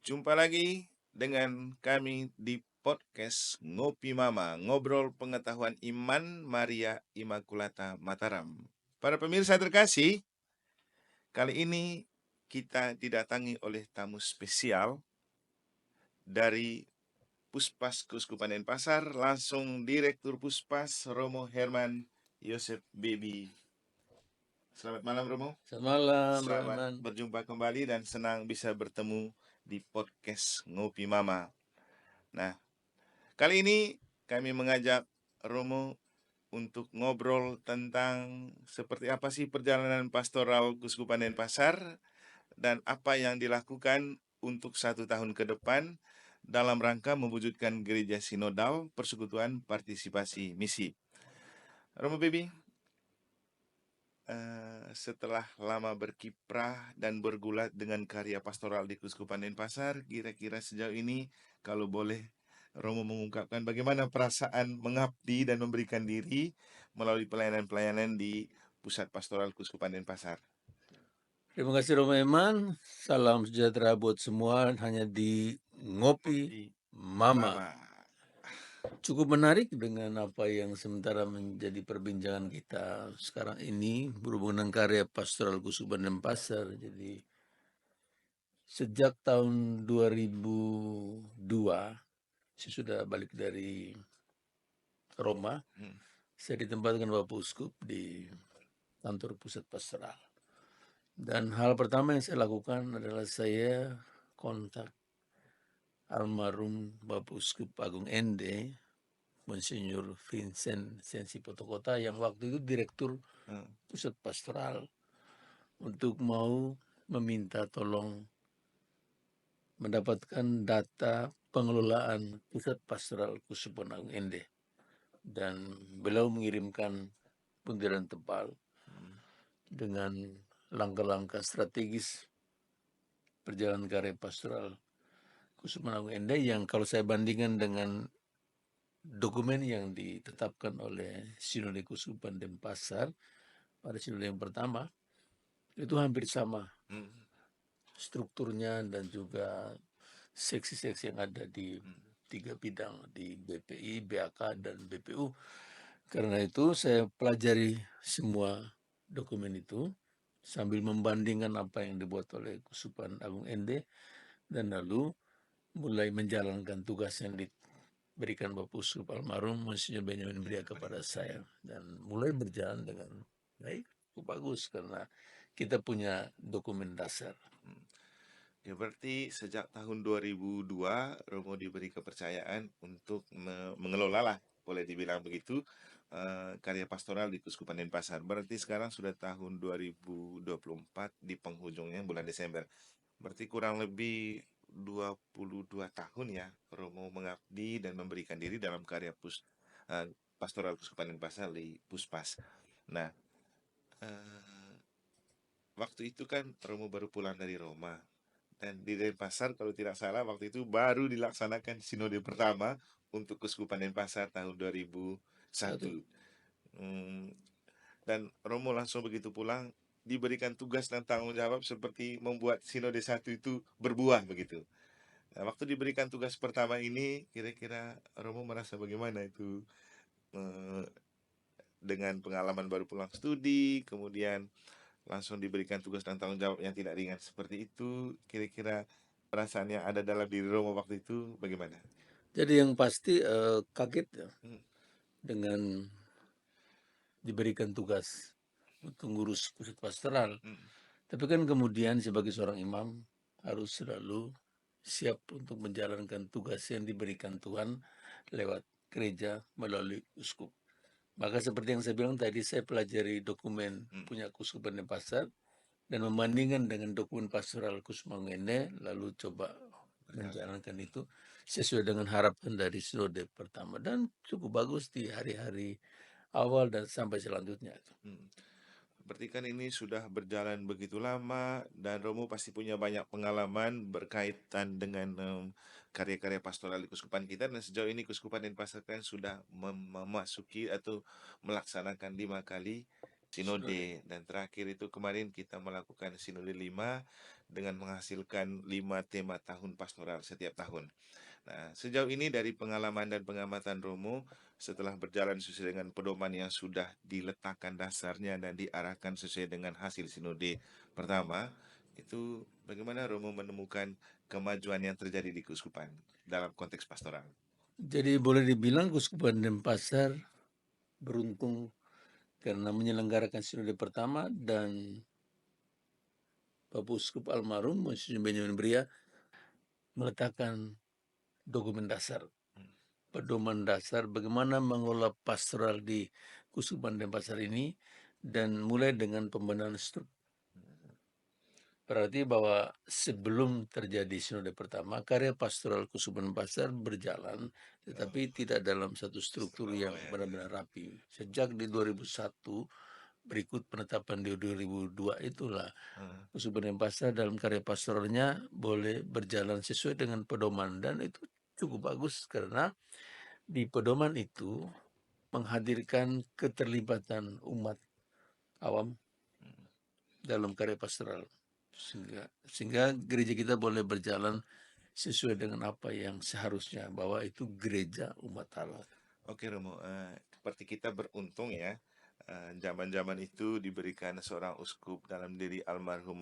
Jumpa lagi dengan kami di podcast Ngopi Mama, ngobrol pengetahuan iman Maria Immaculata Mataram. Para pemirsa terkasih, kali ini kita didatangi oleh tamu spesial dari Puspas Keuskupan Denpasar, langsung Direktur Puspas Romo Herman Yosef Bebi. Selamat malam Romo. Selamat malam, Selamat Rahman. berjumpa kembali dan senang bisa bertemu di podcast Ngopi Mama. Nah, kali ini kami mengajak Romo untuk ngobrol tentang seperti apa sih perjalanan pastoral Keuskupan Denpasar dan apa yang dilakukan untuk 1 tahun ke depan dalam rangka mewujudkan gereja sinodal persekutuan partisipasi misi. Romo Bebi, setelah lama berkiprah dan bergulat dengan karya pastoral di Keuskupan Denpasar, kira-kira sejauh ini kalau boleh Romo mengungkapkan bagaimana perasaan mengabdi dan memberikan diri melalui pelayanan-pelayanan di Pusat Pastoral Keuskupan Denpasar. Terima kasih Romeman. Salam sejahtera buat semua hanya di Ngopi Di Mama. Mama. Cukup menarik dengan apa yang sementara menjadi perbincangan kita sekarang ini berhubungan dengan karya pastoral Keuskupan Denpasar. Jadi sejak tahun 2002 saya sudah balik dari Roma. Saya ditempatkan Bapak Uskup di kantor pusat pastoral. Dan hal pertama yang saya lakukan adalah saya kontak almarhum Bapak Uskup Agung Ende, Monsinyur Vincent Sensi Potokota yang waktu itu direktur pusat pastoral untuk mau meminta tolong mendapatkan data pengelolaan pusat pastoral Keuskupan Agung Ende. Dan beliau mengirimkan butiran tebal dengan langkah-langkah strategis perjalanan karya pastoral Keuskupan Agung Ende yang kalau saya bandingkan dengan dokumen yang ditetapkan oleh Sinode Keuskupan Denpasar pada sinode yang pertama itu hampir sama strukturnya dan juga seksi-seksi yang ada di 3 bidang di BPI, BAK, dan BPU. Karena itu saya pelajari semua dokumen itu sambil membandingkan apa yang dibuat oleh Keuskupan Agung Ende dan lalu mulai menjalankan tugas yang diberikan Bapak Uskup almarhum Monsinyur Benjamin Bria kepada saya dan mulai berjalan dengan baik, cukup bagus karena kita punya dokumen dasar. Ya berarti sejak tahun 2002 Romo diberi kepercayaan untuk mengelola lah, boleh dibilang begitu, karya pastoral di Keuskupan Denpasar. Berarti sekarang sudah tahun 2024 di penghujungnya bulan Desember. Berarti kurang lebih 22 tahun ya Romo mengabdi dan memberikan diri dalam karya pastoral Keuskupan Denpasar di Puspas. Nah, waktu itu kan Romo baru pulang dari Roma. Dan di Denpasar kalau tidak salah waktu itu baru dilaksanakan sinode pertama untuk Keuskupan Denpasar tahun 2001. Dan Romo langsung begitu pulang diberikan tugas dan tanggung jawab seperti membuat sinode 1 itu berbuah begitu. Nah, waktu diberikan tugas pertama ini kira-kira Romo merasa bagaimana itu, dengan pengalaman baru pulang studi, kemudian langsung diberikan tugas dan tanggung jawab yang tidak ringan seperti itu, kira-kira perasaan yang ada dalam diri Romo waktu itu bagaimana? Jadi yang pasti kaget ya, dengan diberikan tugas untuk ngurus pusat pastoral. Tapi kan kemudian sebagai seorang imam harus selalu siap untuk menjalankan tugas yang diberikan Tuhan lewat gereja melalui uskup. Maka seperti yang saya bilang tadi, saya pelajari dokumen punya Keuskupan Denpasar dan membandingkan dengan dokumen pastoral Keuskupan Ende, lalu coba menjalankan itu sesuai dengan harapan dari sinode pertama dan cukup bagus di hari-hari awal dan sampai selanjutnya. Berarti kan ini sudah berjalan begitu lama dan Romo pasti punya banyak pengalaman berkaitan dengan karya-karya pastoral di Keuskupan kita, dan sejauh ini Keuskupan Denpasar kan sudah memasuki atau melaksanakan 5 kali Sinode. sinode, dan terakhir itu kemarin kita melakukan sinode 5 dengan menghasilkan 5 tema tahun pastoral setiap tahun. Nah, sejauh ini dari pengalaman dan pengamatan Romo, setelah berjalan sesuai dengan pedoman yang sudah diletakkan dasarnya dan diarahkan sesuai dengan hasil sinode pertama, itu bagaimana Romo menemukan kemajuan yang terjadi di keuskupan dalam konteks pastoral? Jadi boleh dibilang Keuskupan Denpasar beruntung karena menyelenggarakan sinode pertama dan Bapak Uskup almarhum Monsinyur Benjamin Bria meletakkan dokumen dasar, pedoman dasar bagaimana mengelola pastoral di Keuskupan Denpasar ini dan mulai dengan pembenahan struktur. Berarti bahwa sebelum terjadi sinode pertama, karya pastoral Keuskupan Denpasar berjalan, tetapi tidak dalam satu struktur Oh yang ya, benar-benar rapi. Sejak di 2001, berikut penetapan di 2002 itulah ya. Keuskupan Denpasar dalam karya pastoralnya boleh berjalan sesuai dengan pedoman dan itu cukup bagus karena di pedoman itu menghadirkan keterlibatan umat awam dalam karya pastoral sehingga gereja kita boleh berjalan sesuai dengan apa yang seharusnya bahwa itu gereja umat Allah. Oke Romo, seperti kita beruntung ya, zaman-zaman itu diberikan seorang uskup dalam diri almarhum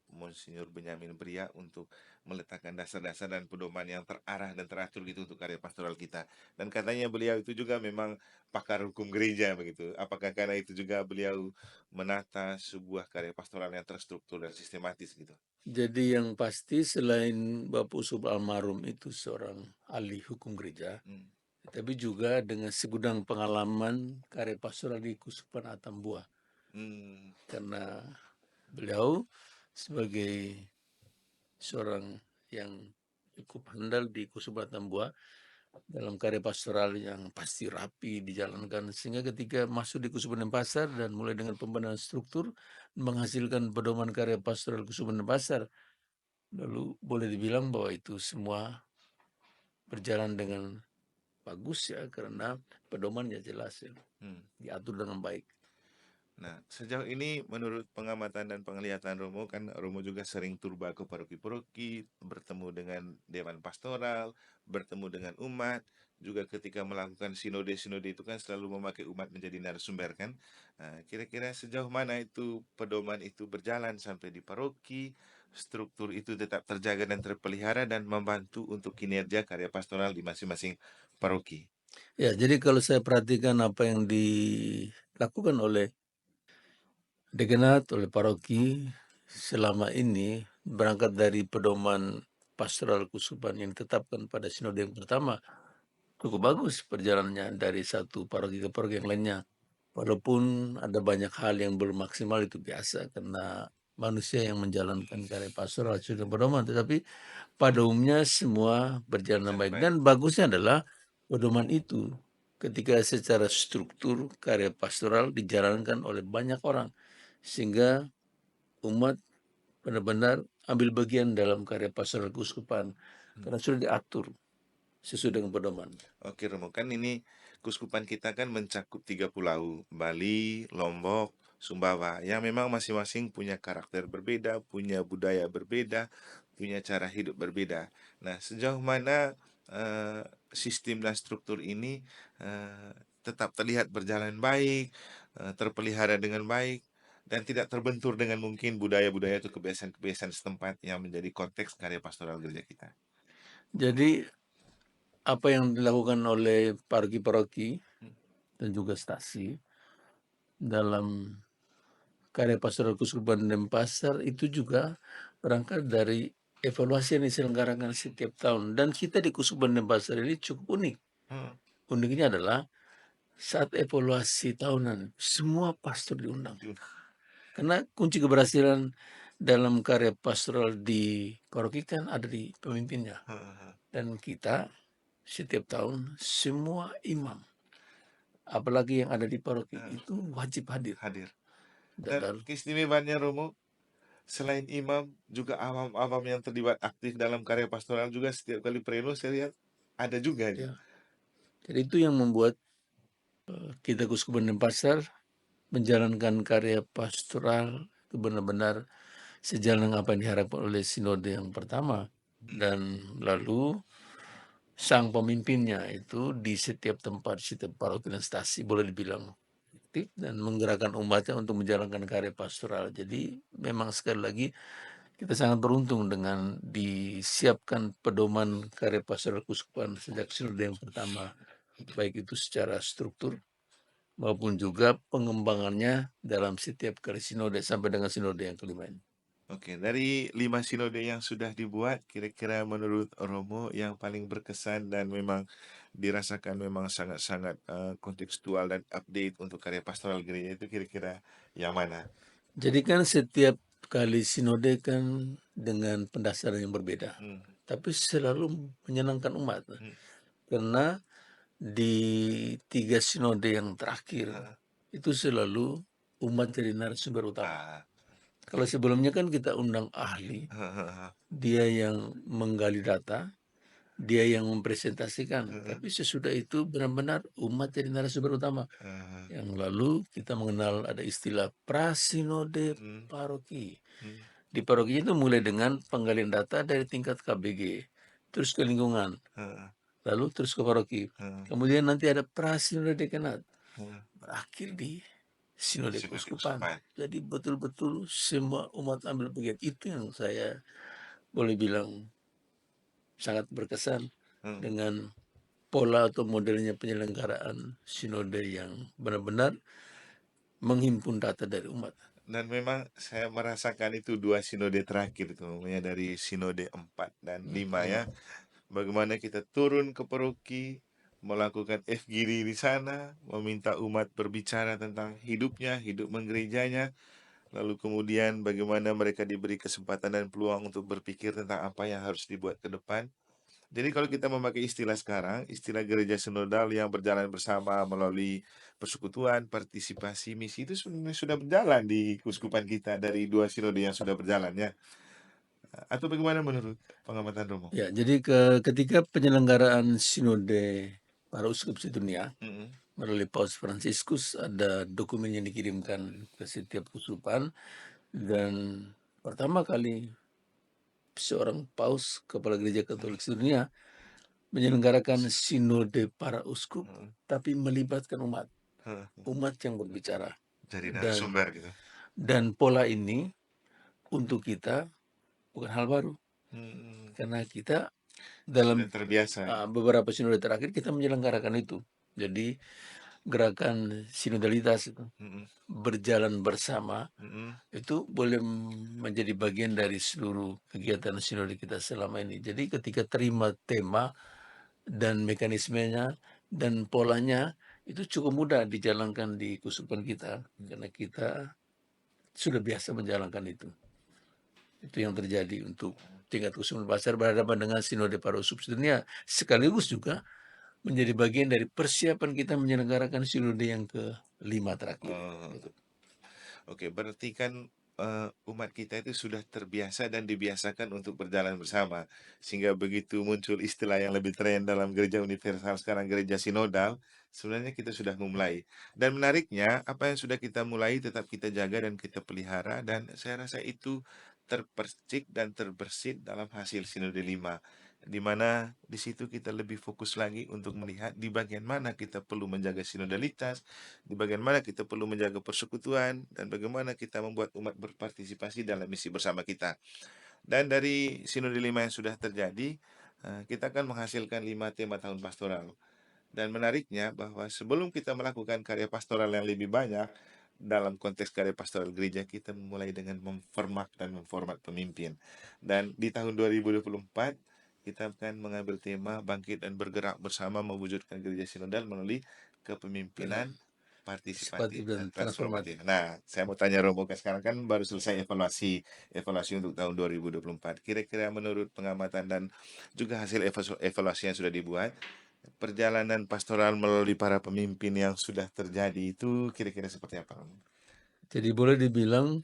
Monsinyur Benyamin Bria untuk meletakkan dasar-dasar dan pedoman yang terarah dan teratur gitu untuk karya pastoral kita. Dan katanya beliau itu juga memang pakar hukum gereja begitu. Apakah karena itu juga beliau menata sebuah karya pastoral yang terstruktur dan sistematis gitu? Jadi yang pasti selain Bapak Uskup almarhum itu seorang ahli hukum gereja, Hmm. tapi juga dengan segudang pengalaman karya pastoral di Keuskupan Atambua. Hmm. Karena beliau sebagai seorang yang cukup handal di Keuskupan Atambua dalam karya pastoral yang pasti rapi dijalankan sehingga ketika masuk di Keuskupan Denpasar dan mulai dengan pembenahan struktur menghasilkan pedoman karya pastoral Keuskupan Denpasar, lalu boleh dibilang bahwa itu semua berjalan dengan bagus ya karena pedomannya jelas ya, Hmm. diatur dengan baik. Nah, sejauh ini menurut pengamatan dan penglihatan Romo, kan Romo juga sering turba ke paroki-paroki, bertemu dengan dewan pastoral, bertemu dengan umat, juga ketika melakukan sinode-sinode itu kan selalu memakai umat menjadi narasumber kan. Nah, kira-kira sejauh mana itu pedoman itu berjalan sampai di paroki, struktur itu tetap terjaga dan terpelihara dan membantu untuk kinerja karya pastoral di masing-masing paroki. Ya, jadi kalau saya perhatikan apa yang dilakukan oleh Dekanat, oleh paroki selama ini berangkat dari pedoman pastoral keuskupan yang ditetapkan pada sinode yang pertama cukup bagus perjalanannya dari satu paroki ke paroki yang lainnya. Walaupun ada banyak hal yang belum maksimal itu biasa karena manusia yang menjalankan karya pastoral sudah pedoman, tetapi pada umumnya semua berjalan dengan Berjalan baik baik. dan bagusnya adalah pedoman itu ketika secara struktur karya pastoral dijalankan oleh banyak orang sehingga umat benar-benar ambil bagian dalam karya pastoral keuskupan Hmm. karena sudah diatur sesuai dengan pedoman. Oke Romo, kan ini keuskupan kita kan mencakup 3 pulau, Bali, Lombok, Sumbawa, yang memang masing-masing punya karakter berbeda, punya budaya berbeda, punya cara hidup berbeda. Nah, sejauh mana sistem dan struktur ini tetap terlihat berjalan baik, terpelihara dengan baik, dan tidak terbentur dengan mungkin budaya-budaya atau kebiasaan-kebiasaan setempat yang menjadi konteks karya pastoral gereja kita. Jadi apa yang dilakukan oleh paroki-paroki Hmm. dan juga stasi dalam karya pastoral keuskupan Denpasar itu juga berangkat dari evaluasi yang diselenggarakan setiap tahun dan kita di keuskupan Denpasar ini cukup unik. Hmm. Uniknya adalah saat evaluasi tahunan semua pastor diundang. Karena kunci keberhasilan dalam karya pastoral di paroki kan ada di pemimpinnya. Dan kita setiap tahun semua imam, apalagi yang ada di paroki itu wajib hadir. Hadir. Dan Dan keistimewaannya Romo, selain imam, juga awam-awam yang terlibat aktif dalam karya pastoral juga setiap kali preno saya lihat ada juga. ya, jadi itu yang membuat kita Keuskupan Denpasar menjalankan karya pastoral itu benar-benar sejalan dengan apa yang diharapkan oleh sinode yang pertama. Dan lalu sang pemimpinnya itu di setiap tempat, setiap paroki dan stasi boleh dibilang aktif dan menggerakkan umatnya untuk menjalankan karya pastoral. Jadi memang sekali lagi kita sangat beruntung dengan disiapkan pedoman karya pastoral keuskupan sejak sinode yang pertama, baik itu secara struktur maupun juga pengembangannya dalam setiap kali sinode sampai dengan sinode yang kelima ini. Oke, dari 5 sinode yang sudah dibuat, kira-kira menurut Romo yang paling berkesan dan memang dirasakan memang sangat-sangat kontekstual dan update untuk karya pastoral gereja itu kira-kira yang mana? Jadi kan setiap kali sinode kan dengan pendasaran yang berbeda, Hmm, tapi selalu menyenangkan umat. hmm, Karena di 3 sinode yang terakhir ah, itu selalu umat jadi narasumber utama. ah, Kalau sebelumnya kan kita undang ahli, dia yang menggali data, dia yang mempresentasikan, tapi sesudah itu benar-benar umat jadi narasumber utama. Yang lalu kita mengenal ada istilah prasinode hmm, paroki. hmm, Di paroki itu mulai dengan penggalian data dari tingkat KBG, terus ke lingkungan, ah, lalu terus ke paroki. ah, Kemudian nanti ada prasinode dekanat, ah. berakhir di sinode Sudah keuskupan. keuskupan. Jadi betul-betul semua umat ambil bagian. Itu yang saya boleh bilang sangat berkesan Hmm. dengan pola atau modelnya penyelenggaraan sinode yang benar-benar menghimpun data dari umat. Dan memang saya merasakan itu 2 sinode terakhir itu, ya dari sinode 4 dan 5 ya. Bagaimana kita turun ke paroki, melakukan FGD di sana, meminta umat berbicara tentang hidupnya, hidup menggerejanya, lalu kemudian bagaimana mereka diberi kesempatan dan peluang untuk berpikir tentang apa yang harus dibuat ke depan. Jadi kalau kita memakai istilah sekarang, istilah gereja sinodal yang berjalan bersama melalui persekutuan, partisipasi, misi itu sebenarnya sudah berjalan di keuskupan kita dari 2 sinode yang sudah berjalan ya. Atau bagaimana menurut pengamatan Romo? Ya, jadi ketika penyelenggaraan sinode para uskup sedunia Mhm, melalui Paus Fransiskus ada dokumen yang dikirimkan ke setiap keuskupan dan pertama kali seorang paus kepala gereja Katolik sedunia menyelenggarakan sinode para uskup heeh, tapi melibatkan umat, heeh. umat yang berbicara Jadi dan narasumber gitu. pola ini untuk kita bukan hal baru Mhm, karena kita sudah dalam terbiasa ya? beberapa sinode terakhir kita menyelenggarakan itu. Jadi gerakan sinodalitas itu Mhm, berjalan bersama mhm, itu boleh menjadi bagian dari seluruh kegiatan sinode kita selama ini. Jadi ketika terima tema dan mekanismenya dan polanya itu cukup mudah dijalankan di keuskupan kita karena kita sudah biasa menjalankan itu. Itu yang terjadi untuk tingkat keuskupan pasar berhadapan dengan sinode para uskup sedunia sekaligus juga menjadi bagian dari persiapan kita menyelenggarakan sinode yang kelima terakhir. oh. Oke, berarti kan umat kita itu sudah terbiasa dan dibiasakan untuk berjalan bersama. Sehingga begitu muncul istilah yang lebih tren dalam gereja universal sekarang, gereja sinodal, sebenarnya kita sudah memulai. Dan menariknya, apa yang sudah kita mulai tetap kita jaga dan kita pelihara, dan saya rasa itu terpercik dan terbersit dalam hasil sinode 5. Di mana di situ kita lebih fokus lagi untuk melihat di bagian mana kita perlu menjaga sinodalitas, di bagian mana kita perlu menjaga persekutuan, dan bagaimana kita membuat umat berpartisipasi dalam misi bersama kita. Dan dari Sinode 5 yang sudah terjadi, kita akan menghasilkan 5 tema tahun pastoral. Dan menariknya bahwa sebelum kita melakukan karya pastoral yang lebih banyak, dalam konteks karya pastoral gereja, kita memulai dengan memformat dan memformat pemimpin. Dan di tahun 2024, kita akan mengambil tema bangkit dan bergerak bersama mewujudkan gereja sinodal melalui kepemimpinan Partisipatif partisipatif dan dan transformatif. transformatif. Nah, saya mau tanya Romo, sekarang kan baru selesai evaluasi untuk tahun 2024. Kira-kira menurut pengamatan dan juga hasil evaluasi yang sudah dibuat, perjalanan pastoral melalui para pemimpin yang sudah terjadi itu kira-kira seperti apa, Romo? Jadi boleh dibilang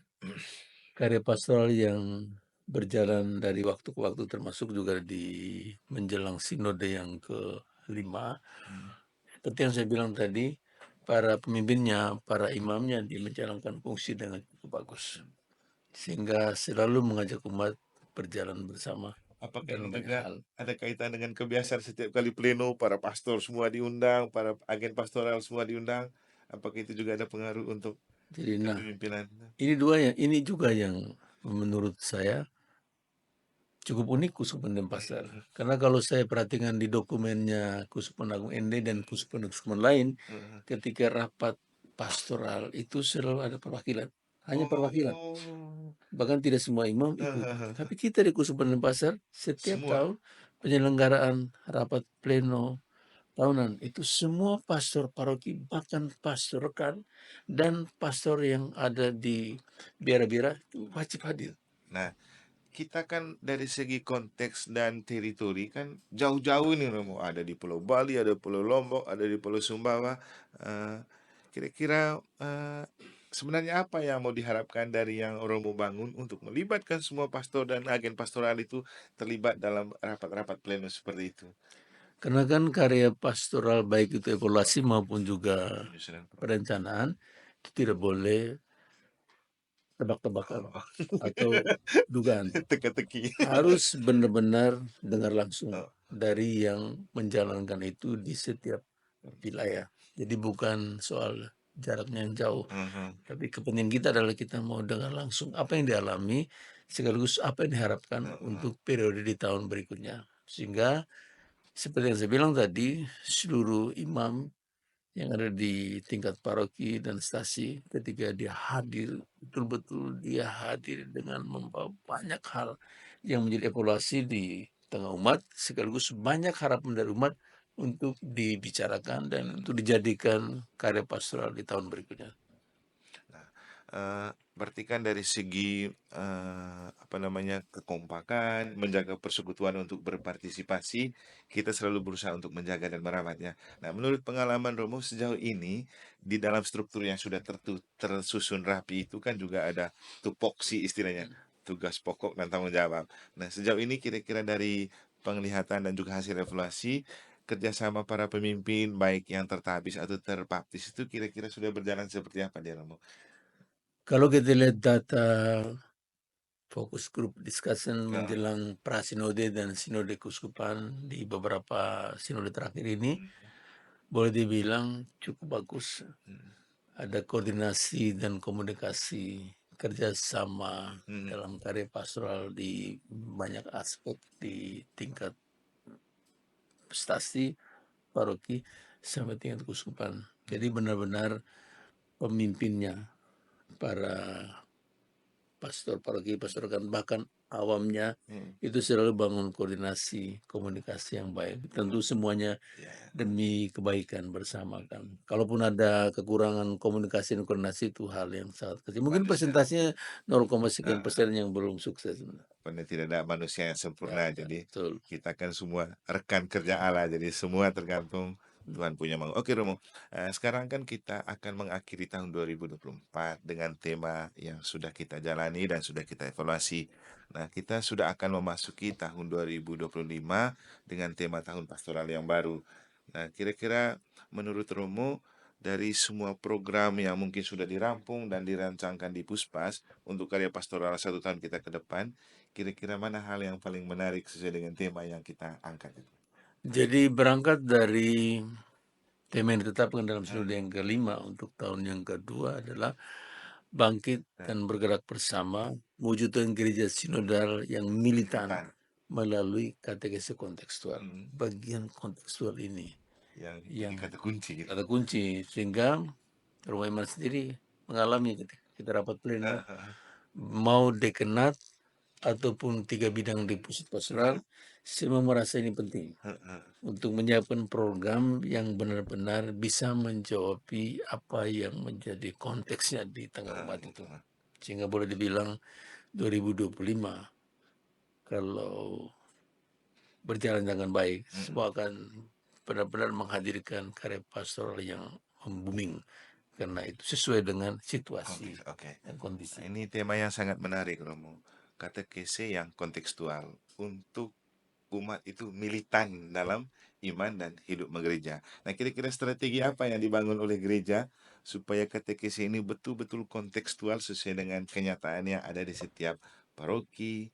karya pastoral yang berjalan dari waktu ke waktu termasuk juga di menjelang sinode yang kelima. Hmm, Seperti yang saya bilang tadi, para pemimpinnya, para imamnya, dia menjalankan fungsi dengan cukup bagus. Sehingga selalu mengajak umat berjalan bersama Apakah ini dalam banyak juga hal. ada kaitan dengan kebiasaan setiap kali pleno para pastor semua diundang, para agen pastoral semua diundang? Apakah itu juga ada pengaruh untuk Jadi kepemimpinan? ini juga yang menurut saya cukup unik Kuskupan Denpasar. Karena kalau saya perhatikan di dokumennya Kuskupan Agung Ende dan kuskupan-kuskupan lain, ketika rapat pastoral itu selalu ada perwakilan, hanya perwakilan. Oh, Bahkan tidak semua imam ikut. Tapi kita di Kuskupan Denpasar setiap semua. tahun penyelenggaraan rapat pleno tahunan itu semua pastor paroki, bahkan pastor rekan dan pastor yang ada di biara-biara itu wajib hadir. Nah, kita kan dari segi konteks dan teritori kan jauh-jauh ini Romo. Ada di Pulau Bali, ada Pulau Lombok, ada di Pulau Sumbawa. Eh, Kira-kira sebenarnya apa yang mau diharapkan dari yang Romo bangun untuk melibatkan semua pastor dan agen pastoral itu terlibat dalam rapat-rapat pleno seperti itu? Karena kan karya pastoral baik itu evaluasi maupun juga Penyusunan program. perencanaan itu tidak boleh tebak-tebakan Oh, atau dugaan. teka-teki. Harus benar-benar dengar langsung Oh, dari yang menjalankan itu di setiap wilayah. Jadi bukan soal jaraknya yang jauh, tapi kepentingan kita adalah kita mau dengar langsung apa yang dialami sekaligus apa yang diharapkan untuk periode di tahun berikutnya. Sehingga seperti yang saya bilang tadi, seluruh imam yang ada di tingkat paroki dan stasi ketika dia hadir, betul-betul dia hadir dengan membawa banyak hal yang menjadi evaluasi di tengah umat, sekaligus banyak harapan dari umat untuk dibicarakan dan untuk dijadikan karya pastoral di tahun berikutnya. Nah, berarti kan dari segi apa namanya kekompakan, menjaga persekutuan untuk berpartisipasi, kita selalu berusaha untuk menjaga dan merawatnya. Nah, menurut pengalaman Romo sejauh ini di dalam struktur yang sudah tersusun rapi itu kan juga ada tupoksi istilahnya, tugas pokok dan tanggung jawab. Nah, sejauh ini kira-kira dari penglihatan dan juga hasil evaluasi kerjasama para pemimpin baik yang tertabis atau terbaptis itu kira-kira sudah berjalan seperti apa dia Romo? Kalau kita lihat data fokus group discussion Nah, menjelang prasinode dan sinode keuskupan di beberapa sinode terakhir ini, boleh dibilang cukup bagus. Ada koordinasi dan komunikasi kerjasama dalam karya pastoral di banyak aspek di tingkat stasi, paroki, sampai tingkat keuskupan. Jadi benar-benar pemimpinnya, para pastor paroki, pastor rekan, bahkan awamnya itu selalu bangun koordinasi, komunikasi yang baik. Tentu semuanya demi kebaikan bersama kan. Kalaupun ada kekurangan komunikasi dan koordinasi itu hal yang sangat kecil. Mungkin manusia persentasenya 0, sekian ah, persen yang belum sukses. benar tidak ada manusia yang Ya, sempurna. ya, Jadi betul. kita kan semua rekan kerja Allah. Jadi semua tergantung Tuhan punya mau. Oke Romo, sekarang kan kita akan mengakhiri tahun 2024 dengan tema yang sudah kita jalani dan sudah kita evaluasi. Nah, kita sudah akan memasuki tahun 2025 dengan tema tahun pastoral yang baru. Nah, kira-kira menurut Romo dari semua program yang mungkin sudah dirampung dan dirancangkan di Puspas untuk karya pastoral 1 tahun kita ke depan, kira-kira mana hal yang paling menarik sesuai dengan tema yang kita angkat itu? Jadi berangkat dari tema yang ditetapkan dalam sinode yang kelima untuk tahun yang kedua adalah bangkit dan bergerak bersama mewujudkan gereja sinodal yang militan Militan melalui katekese kontekstual. mm, Bagian kontekstual ini yang jadi yang kata kunci gitu. kata kunci sehingga Rumah Iman sendiri mengalami ketika kita rapat pleno mau dekenat ataupun 3 bidang di pusat pastoral semua merasa ini penting untuk menyiapkan program yang benar-benar bisa menjawabi apa yang menjadi konteksnya di tengah umat itu. Sehingga boleh dibilang 2025 kalau berjalan dengan baik, semua akan benar-benar menghadirkan karya pastoral yang booming karena itu sesuai dengan situasi Konteks, oke. dan Nah, kondisi. ini tema yang sangat menarik, Romo. Katekese yang kontekstual untuk umat itu militan dalam iman dan hidup gereja. Nah, kira-kira strategi apa yang dibangun oleh gereja supaya katekesi ini betul-betul kontekstual sesuai dengan kenyataan yang ada di setiap paroki,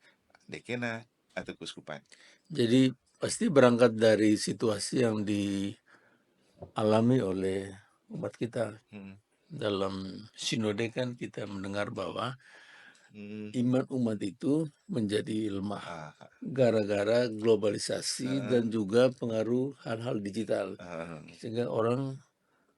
dekena, atau keuskupan? Jadi pasti berangkat dari situasi yang dialami oleh umat kita. Hmm. Dalam sinode kan kita mendengar bahwa Hmm. iman umat itu menjadi lemah Ah, gara-gara globalisasi ah, dan juga pengaruh hal-hal digital. ah, Sehingga orang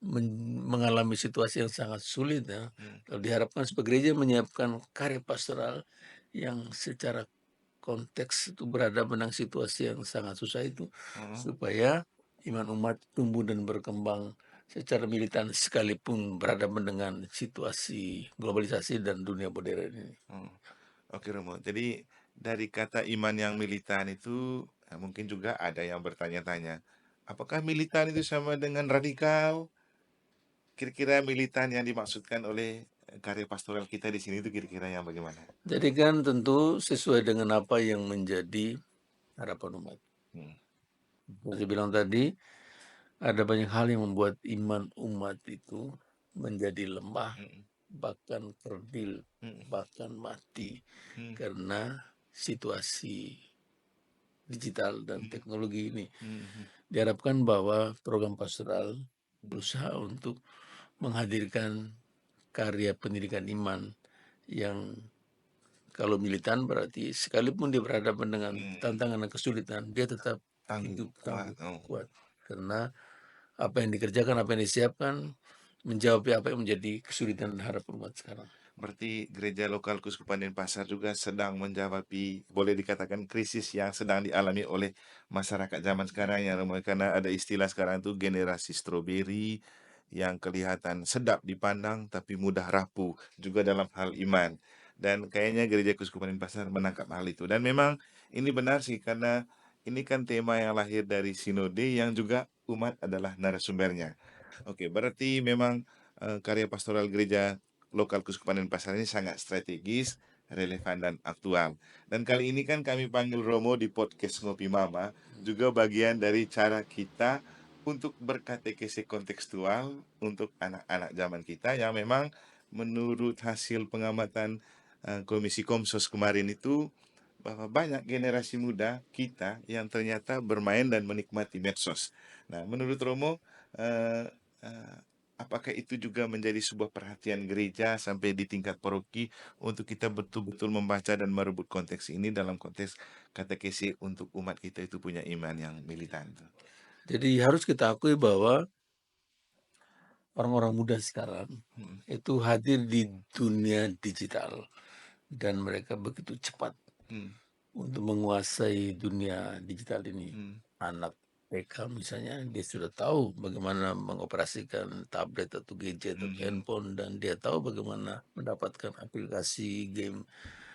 mengalami situasi yang sangat sulit ya. Kalau diharapkan sebagai gereja menyiapkan karya pastoral yang secara konteks itu berhadapan dengan situasi yang sangat susah itu ah, supaya iman umat tumbuh dan berkembang secara militan sekalipun berhadapan dengan situasi globalisasi dan dunia modern ini. ah. Oke, Romo. Jadi dari kata iman yang militan itu mungkin juga ada yang bertanya-tanya, apakah militan itu sama dengan radikal? Kira-kira militan yang dimaksudkan oleh karya pastoral kita di sini itu kira-kira yang bagaimana? Jadi kan tentu sesuai dengan apa yang menjadi harapan umat. Hmm. Seperti bilang tadi, ada banyak hal yang membuat iman umat itu menjadi lemah, Hmm. bahkan kerdil, Hmm. bahkan mati Hmm. karena situasi digital dan Hmm. teknologi ini. Hmm. Hmm. Diharapkan bahwa program pastoral berusaha untuk menghadirkan karya pendidikan iman yang kalau militan berarti sekalipun dia berhadapan dengan Hmm. tantangan dan kesulitan, dia tetap Tangguh, hidup kuat. tangguh, Oh. kuat. Karena apa yang dikerjakan, apa yang disiapkan, menjawab apa yang menjadi kesulitan dan harapan umat sekarang. Berarti gereja lokal Keuskupan Denpasar juga sedang menjawab, boleh dikatakan krisis yang sedang dialami oleh masyarakat zaman sekarang ya Romo, karena ada istilah sekarang itu generasi stroberi yang kelihatan sedap dipandang tapi mudah rapuh juga dalam hal iman. Dan kayaknya gereja Keuskupan Denpasar menangkap hal itu. Dan memang ini benar sih karena ini kan tema yang lahir dari sinode yang juga umat adalah narasumbernya. Oke, berarti memang karya pastoral gereja lokal Keuskupan Denpasar ini sangat strategis, relevan, dan aktual. Dan kali ini kan kami panggil Romo di podcast Ngopi Mama, juga bagian dari cara kita untuk berkatekesi kontekstual untuk anak-anak zaman kita yang memang menurut hasil pengamatan Komisi Komsos kemarin itu bahwa banyak generasi muda kita yang ternyata bermain dan menikmati medsos. Nah, menurut Romo, eh, eh, apakah itu juga menjadi sebuah perhatian gereja sampai di tingkat paroki untuk kita betul-betul membaca dan merebut konteks ini dalam konteks katekesi untuk umat kita itu punya iman yang militan? Jadi harus kita akui bahwa orang-orang muda sekarang Hmm. itu hadir di dunia digital dan mereka begitu cepat Hmm. untuk menguasai dunia digital ini. Hmm. Anak TK misalnya dia sudah tahu bagaimana mengoperasikan tablet atau gadget atau Hmm. handphone dan dia tahu bagaimana mendapatkan aplikasi game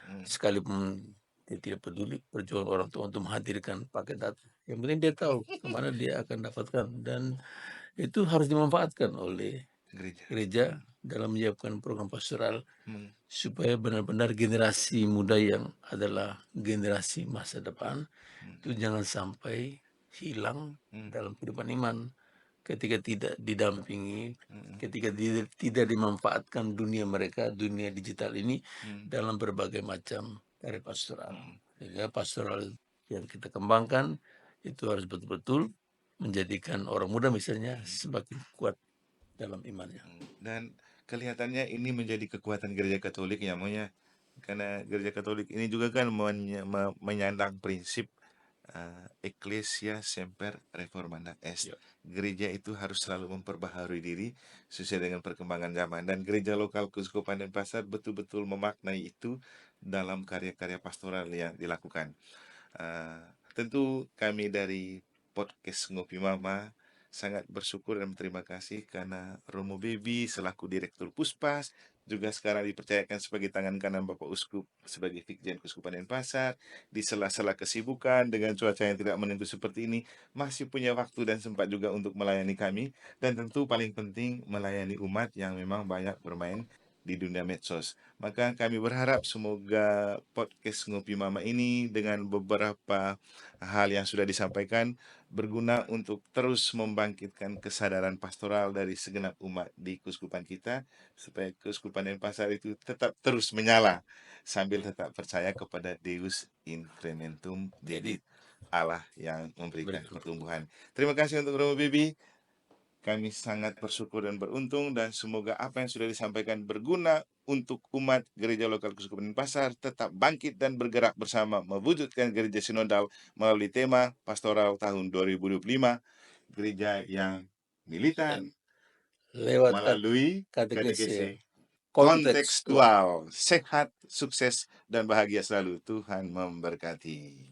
Hmm. sekalipun dia tidak peduli perjuangan orang tua untuk menghadirkan paket data. Yang penting dia tahu kemana dia akan dapatkan dan itu harus dimanfaatkan oleh Gereja. gereja dalam menyiapkan program pastoral Hmm. supaya benar-benar generasi muda yang adalah generasi masa depan Hmm. itu jangan sampai hilang Hmm. dalam kehidupan iman ketika tidak didampingi, Hmm. ketika tidak dimanfaatkan dunia mereka, dunia digital ini Hmm. dalam berbagai macam karya pastoral. Hmm. Sehingga pastoral yang kita kembangkan itu harus betul-betul menjadikan orang muda misalnya semakin kuat dalam imannya. Dan kelihatannya ini menjadi kekuatan gereja Katolik ya, maunya karena gereja Katolik ini juga kan menyandang prinsip Ecclesia Semper Reformanda Est. Ya. Gereja itu harus selalu memperbaharui diri sesuai dengan perkembangan zaman. Dan gereja lokal Keuskupan Denpasar betul-betul memaknai itu dalam karya-karya pastoral yang dilakukan. Uh, Tentu kami dari podcast Ngopi Mama sangat bersyukur dan berterima kasih karena Romo Baby selaku Direktur Puspas juga sekarang dipercayakan sebagai tangan kanan Bapak Uskup sebagai Vikjen Keuskupan Denpasar. Di sela-sela kesibukan dengan cuaca yang tidak menentu seperti ini masih punya waktu dan sempat juga untuk melayani kami dan tentu paling penting melayani umat yang memang banyak bermain di dunia medsos. Maka kami berharap semoga podcast Ngopi Mama ini dengan beberapa hal yang sudah disampaikan berguna untuk terus membangkitkan kesadaran pastoral dari segenap umat di keuskupan kita, supaya keuskupan Denpasar itu tetap terus menyala sambil tetap percaya kepada Deus Incrementum Dedit, Allah yang memberikan pertumbuhan. Terima kasih untuk Romo Bibi. Kami sangat bersyukur dan beruntung, dan semoga apa yang sudah disampaikan berguna untuk umat Gereja Lokal Keuskupan Denpasar tetap bangkit dan bergerak bersama mewujudkan gereja sinodal melalui tema pastoral tahun 2025, gereja yang militan lewat melalui katekese katekese kontekstual. kontekstual. Sehat, sukses, dan bahagia selalu. Tuhan memberkati.